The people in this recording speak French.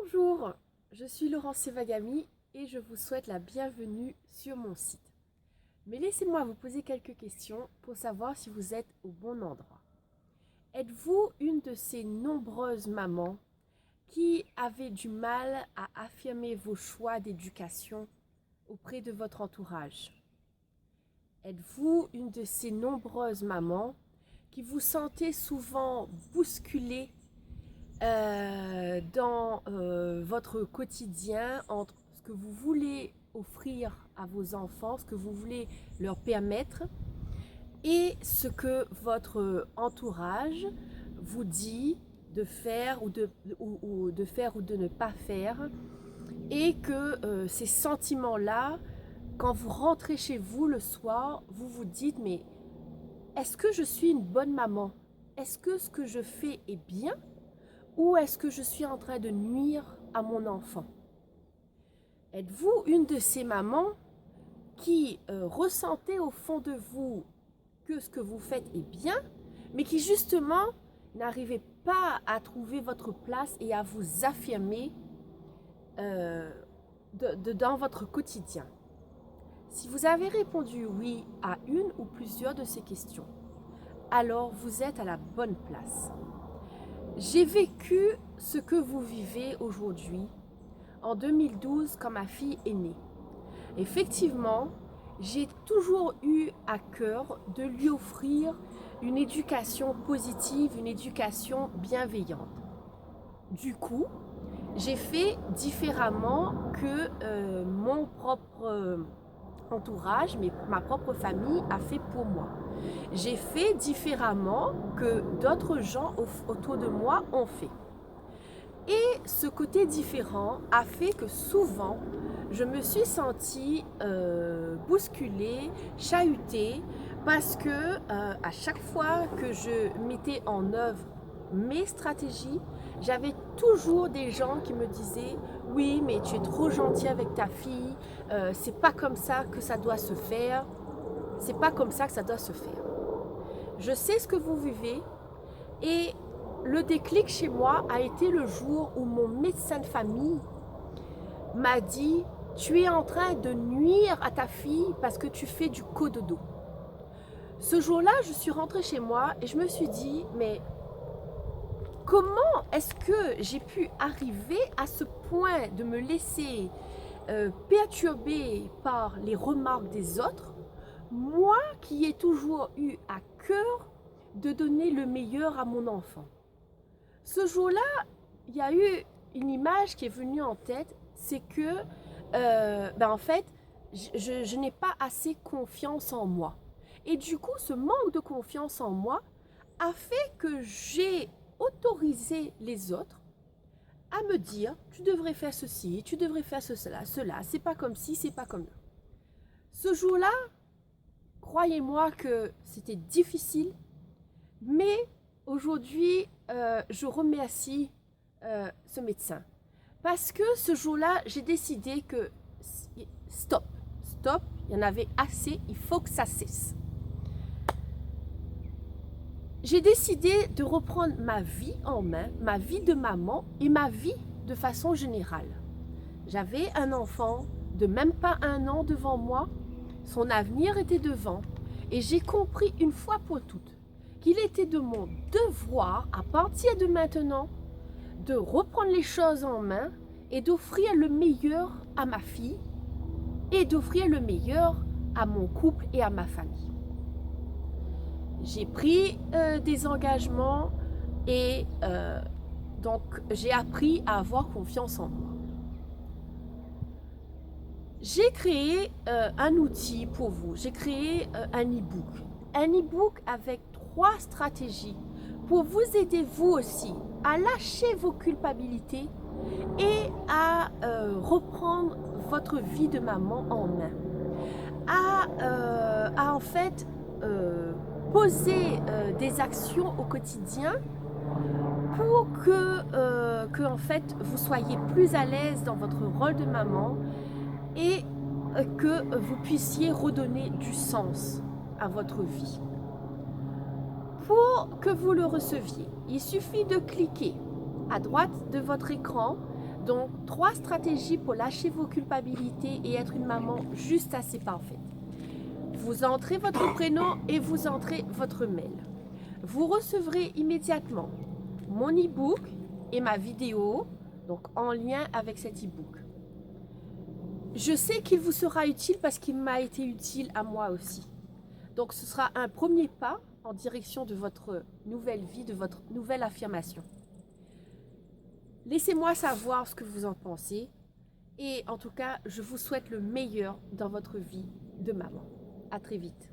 Bonjour, je suis Laurence Sevagami et je vous souhaite la bienvenue sur mon site. Mais laissez-moi vous poser quelques questions pour savoir si vous êtes au bon endroit. Êtes-vous une de ces nombreuses mamans qui avaient du mal à affirmer vos choix d'éducation auprès de votre entourage? Êtes-vous une de ces nombreuses mamans qui vous sentez souvent bousculée dans votre quotidien entre ce que vous voulez offrir à vos enfants, ce que vous voulez leur permettre et ce que votre entourage vous dit de faire ou de faire ou de ne pas faire, et que ces sentiments-là, quand vous rentrez chez vous le soir, vous vous dites mais est-ce que je suis une bonne maman? Est-ce que ce que je fais est bien? Ou est-ce que je suis en train de nuire à mon enfant? Êtes-vous une de ces mamans qui ressentez au fond de vous que ce que vous faites est bien, mais qui justement n'arrivez pas à trouver votre place et à vous affirmer dans votre quotidien? Si vous avez répondu oui à une ou plusieurs de ces questions, alors vous êtes à la bonne place. J'ai vécu ce que vous vivez aujourd'hui en 2012 quand ma fille est née. Effectivement, j'ai toujours eu à cœur de lui offrir une éducation positive, une éducation bienveillante. Du coup, j'ai fait différemment que mon propre entourage, ma propre famille a fait pour moi. J'ai fait différemment que d'autres gens autour de moi ont fait. Et ce côté différent a fait que souvent, je me suis sentie bousculée, chahutée, parce que à chaque fois que je mettais en œuvre mes stratégies, j'avais toujours des gens qui me disaient « Oui, mais tu es trop gentil avec ta fille, c'est pas comme ça que ça doit se faire, c'est pas comme ça que ça doit se faire. » Je sais ce que vous vivez et le déclic chez moi a été le jour où mon médecin de famille m'a dit « Tu es en train de nuire à ta fille parce que tu fais du cododo. » Ce jour-là, je suis rentrée chez moi et je me suis dit « Mais comment est-ce que j'ai pu arriver à ce point de me laisser perturber par les remarques des autres, moi qui ai toujours eu à cœur de donner le meilleur à mon enfant. » Ce jour-là, il y a eu une image qui est venue en tête, c'est que, en fait, je n'ai pas assez confiance en moi. Et du coup, ce manque de confiance en moi a fait que j'ai autorisé les autres à me dire « Tu devrais faire ceci, tu devrais faire cela, c'est pas comme ci, c'est pas comme ça. » Ce jour-là, croyez-moi que c'était difficile, mais aujourd'hui, je remercie ce médecin. Parce que ce jour-là, j'ai décidé que stop, il y en avait assez, il faut que ça cesse. J'ai décidé de reprendre ma vie en main, ma vie de maman et ma vie de façon générale. J'avais un enfant de même pas 1 an devant moi, son avenir était devant, et j'ai compris une fois pour toutes qu'il était de mon devoir, à partir de maintenant, de reprendre les choses en main et d'offrir le meilleur à ma fille et d'offrir le meilleur à mon couple et à ma famille. J'ai pris des engagements et donc j'ai appris à avoir confiance en moi. J'ai créé un outil pour vous, j'ai créé un e-book avec 3 stratégies pour vous aider vous aussi à lâcher vos culpabilités et à reprendre votre vie de maman en main, à en fait poser des actions au quotidien pour que en fait vous soyez plus à l'aise dans votre rôle de maman et que vous puissiez redonner du sens à votre vie. Pour que vous le receviez, il suffit de cliquer à droite de votre écran Donc, 3 stratégies pour lâcher vos culpabilités et être une maman juste assez parfaite. Vous entrez votre prénom et vous entrez votre mail. Vous recevrez immédiatement mon e-book et ma vidéo, donc en lien avec cet e-book. Je sais qu'il vous sera utile parce qu'il m'a été utile à moi aussi. Donc ce sera un premier pas en direction de votre nouvelle vie, de votre nouvelle affirmation. Laissez-moi savoir ce que vous en pensez et en tout cas, je vous souhaite le meilleur dans votre vie de maman. À très vite.